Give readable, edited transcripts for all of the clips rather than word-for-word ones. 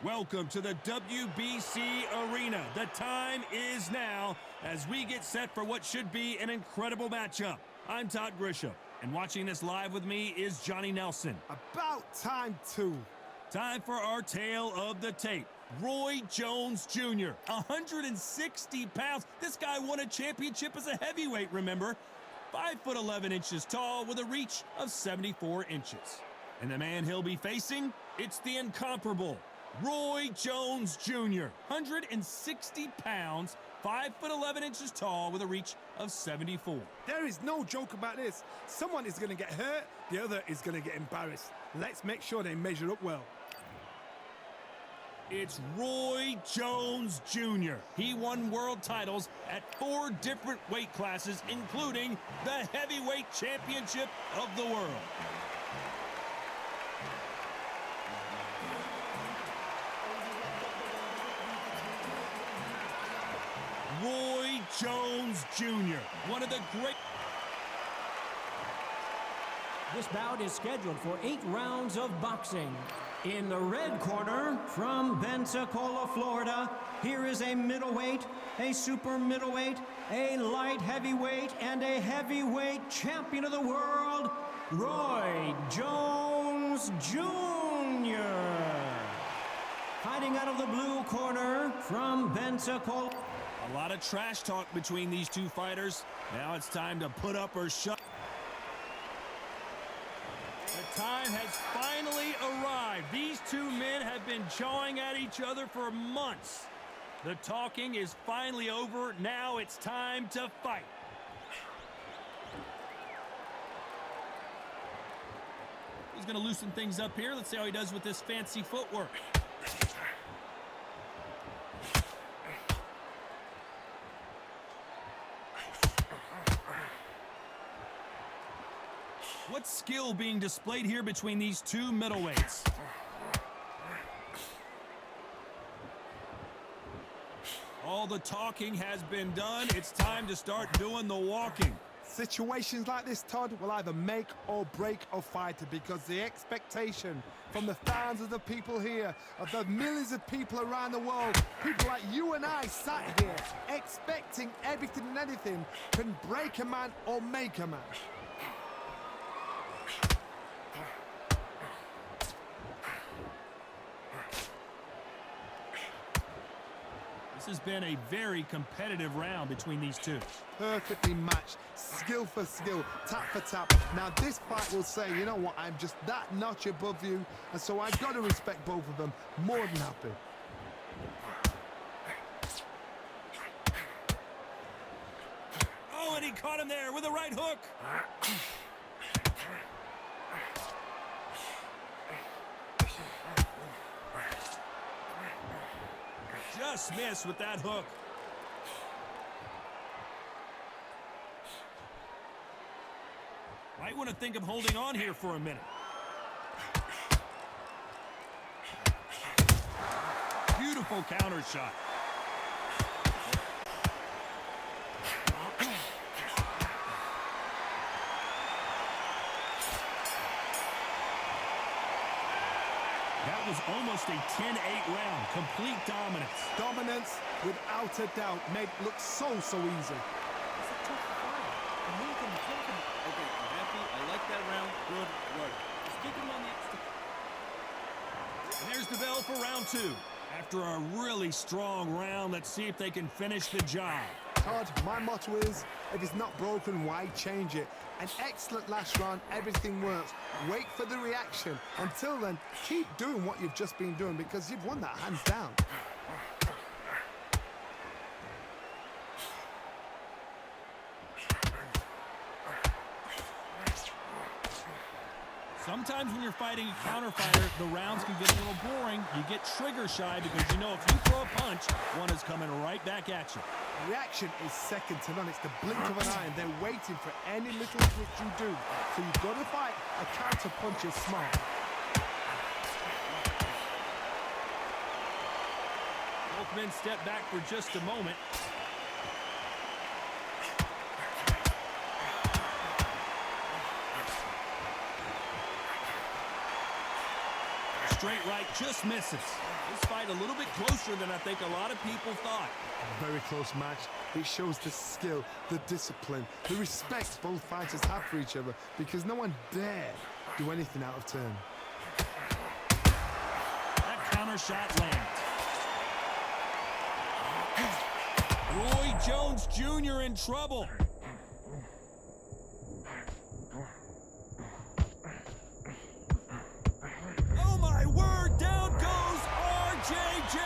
Welcome to the WBC Arena. The time is now as we get set for what should be an incredible matchup. I'm Todd Grisham, and watching this live with me is Johnny Nelson. About time, too. Time for our tale of the tape. Roy Jones Jr., 160 pounds. This guy won a championship as a heavyweight, remember? 5'11" inches tall with a reach of 74 inches. And the man he'll be facing, it's the incomparable Roy Jones Jr., 160 pounds, 5'11" inches tall with a reach of 74. There is no joke about this. Someone is going to get hurt, the other is going to get embarrassed. Let's make sure they measure up well. It's Roy Jones Jr. He won world titles at 4 different weight classes, including the heavyweight championship of the world. Roy Jones Jr., one of the great... This bout is scheduled for 8 rounds of boxing. In the red corner, from Pensacola, Florida, here is a middleweight, a super middleweight, a light heavyweight, and a heavyweight champion of the world, Roy Jones Jr. Fighting out of the blue corner, from Pensacola. A lot of trash talk between these two fighters. Now it's time to put up or shut. The time has finally arrived. These two men have been jawing at each other for months. The talking is finally over. Now it's time to fight. He's going to loosen things up here. Let's see how he does with this fancy footwork. What skill being displayed here between these two middleweights? All the talking has been done. It's time to start doing the walking. Situations like this, Todd, will either make or break a fighter because the expectation from the thousands of people here, of the millions of people around the world, people like you and I sat here expecting everything and anything, can break a man or make a man. This has been a very competitive round between these two. Perfectly matched, skill for skill, tap for tap. Now this fight will say, you know what, I'm just that notch above you, and so I've got to respect both of them. More than happy. Oh, and he caught him there with a right hook. Just missed with that hook. Might want to think of holding on here for a minute. Beautiful counter shot. That was almost a 10-8 round. Complete dominance. Dominance, without a doubt, made it look so easy. It's a tough fight. Okay, I'm happy. I like that round. Good work. Just keep him on the... And there's the bell for round 2. After a really strong round, let's see if they can finish the job. Todd, my motto is, if it's not broken, why change it? An excellent last round, everything works. Wait for the reaction. Until then, keep doing what you've just been doing because you've won that hands down. Sometimes when you're fighting a counter fighter, the rounds can get a little boring. You get trigger shy because you know if you throw a punch, one is coming right back at you. Reaction is second to none. It's the blink of an eye, and they're waiting for any little twitch you do. So you've got to fight. A counter punch is smart. Both men step back for just a moment. straight right just misses. This fight a little bit closer than I think a lot of people thought. Very close match. It shows the skill, the discipline, the respect both fighters have for each other because no one dared do anything out of turn. That counter shot lands. Roy Jones Jr. in trouble. Oh my word, down goes RJJ.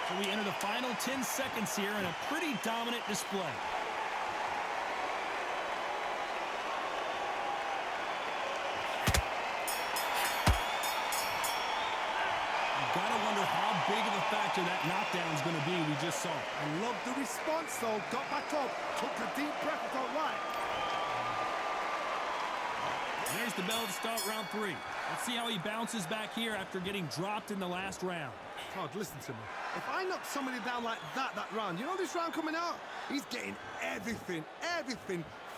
So we enter the final 10 seconds here in a pretty dominant display. You've got to wonder how big of a factor that knockdown is going to be we just saw. I love the response though. Got back up, took a deep breath, felt right. There's the bell to start round 3. Let's see how he bounces back here after getting dropped in the last round. Todd, listen to me. If I knock somebody down like that round, you know this round coming out? He's getting everything,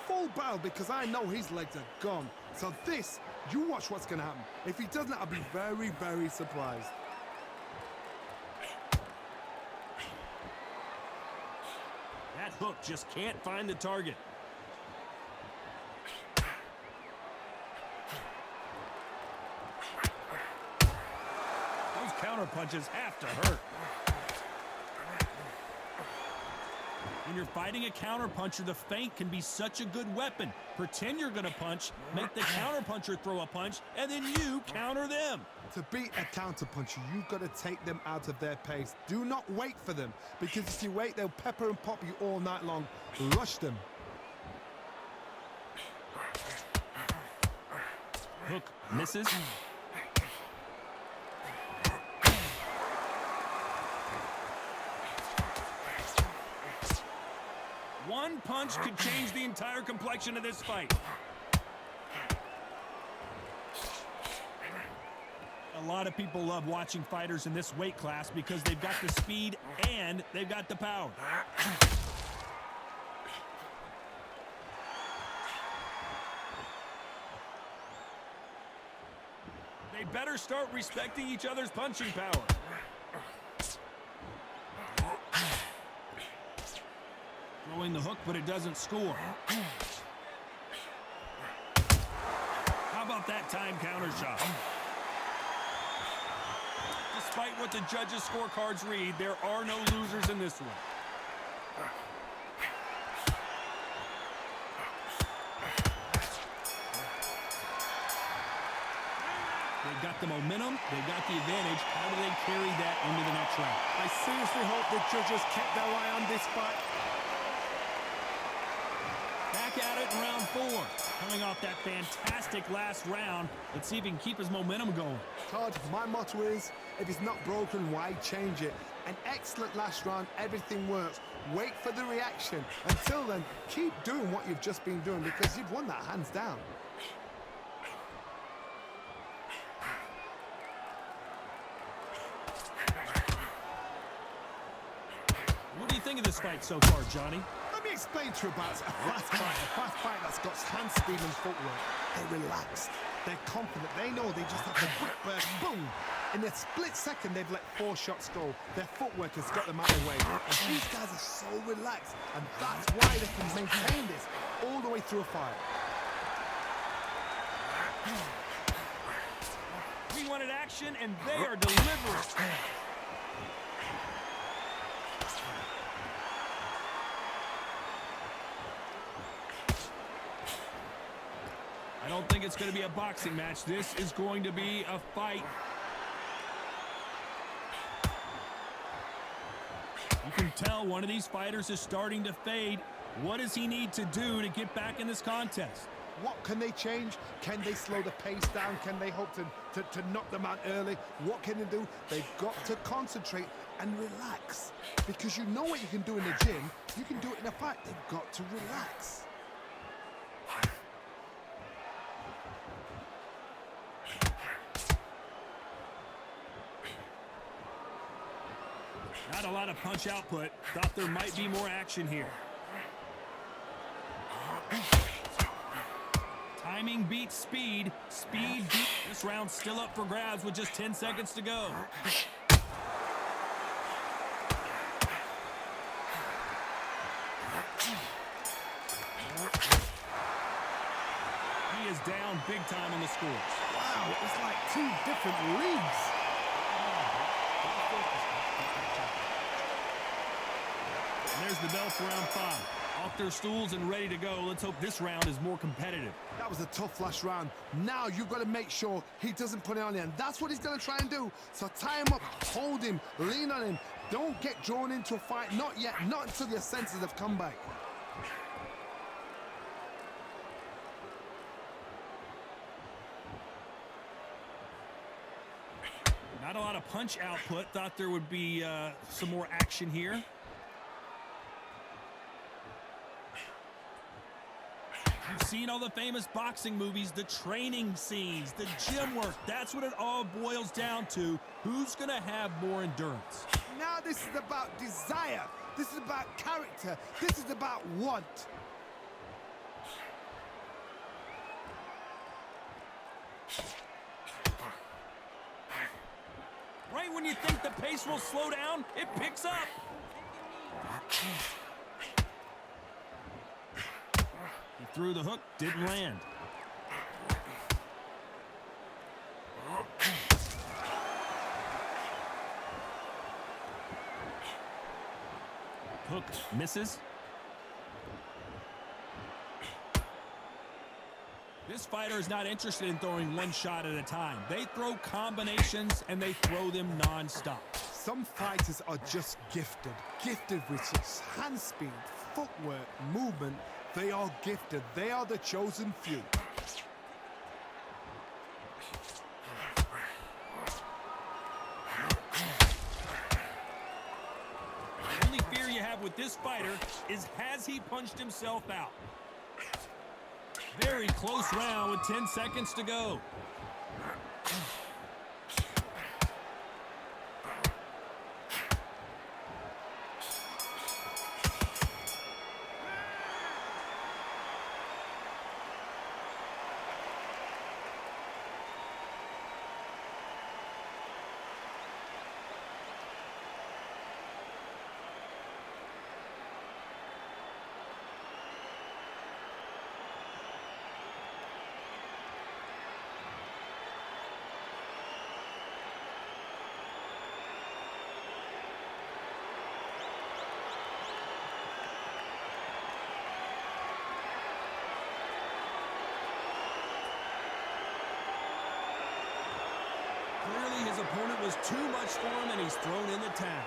full barrel because I know his legs are gone. So this, you watch what's going to happen. If he doesn't, I'll be very, very surprised. That hook just can't find the target. Those counter punches have to hurt. When you're fighting a counter puncher, the feint can be such a good weapon. Pretend you're going to punch, make the counter puncher throw a punch, and then you counter them. To beat a counter puncher, you've got to take them out of their pace. Do not wait for them, because if you wait, they'll pepper and pop you all night long. Rush them. Hook misses. One punch could change the entire complexion of this fight. A lot of people love watching fighters in this weight class because they've got the speed and they've got the power. They better start respecting each other's punching power. Throwing the hook, but it doesn't score. How about that time counter shot? Despite what the judges' scorecards read, there are no losers in this one. They've got the momentum, they've got the advantage. How do they carry that into the next round? I seriously hope the judges kept their eye on this fight. Back at it in round 4. Coming off that fantastic last round. Let's see if he can keep his momentum going. Todd, my motto is, if it's not broken, why change it? An excellent last round, everything works. Wait for the reaction. Until then, keep doing what you've just been doing because you've won that hands down. What do you think of this fight so far, Johnny? Let me explain to you about a fast fight that's got hand speed and footwork. They're relaxed. They're confident. They know they just have the quick burst. Boom! In a split second, they've let 4 shots go. Their footwork has got them out of the way. And these guys are so relaxed. And that's why they can maintain this all the way through a fight. We wanted action, and they are delivering. I don't think it's going to be a boxing match. This is going to be a fight. You can tell one of these fighters is starting to fade. What does he need to do to get back in this contest? What can they change? Can they slow the pace down? Can they hope to knock them out early? What can they do? They've got to concentrate and relax. Because you know what you can do in the gym. You can do it in a fight. They've got to relax. Not a lot of punch output. Thought there might be more action here. Timing beats speed. Speed beats. This round's still up for grabs with just 10 seconds to go. He is down big time on the scores. Wow, it's like two different leagues. And there's the bell for round 5. Off their stools and ready to go. Let's hope this round is more competitive. That was a tough last round. Now you've got to make sure he doesn't put it on you, and that's what he's going to try and do. So tie him up, hold him, lean on him. Don't get drawn into a fight. Not yet. Not until your senses have come back. Not a lot of punch output. Thought there would be some more action here. You've seen all the famous boxing movies, the training scenes, the gym work. That's what it all boils down to. Who's going to have more endurance? Now this is about desire. This is about character. This is about want. Right when you think the pace will slow down, it picks up. He threw the hook, didn't land. Hook misses. This fighter is not interested in throwing one shot at a time. They throw combinations and they throw them non-stop. Some fighters are just gifted. Gifted with such hand speed, footwork, movement. They are gifted. They are the chosen few. The only fear you have with this fighter is, has he punched himself out? Very close round with 10 seconds to go. Clearly his opponent was too much for him and he's thrown in the towel.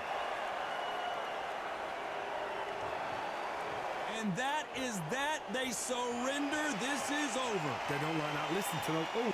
And that is that. They surrender. This is over. They don't like that. Listen to them. Oh.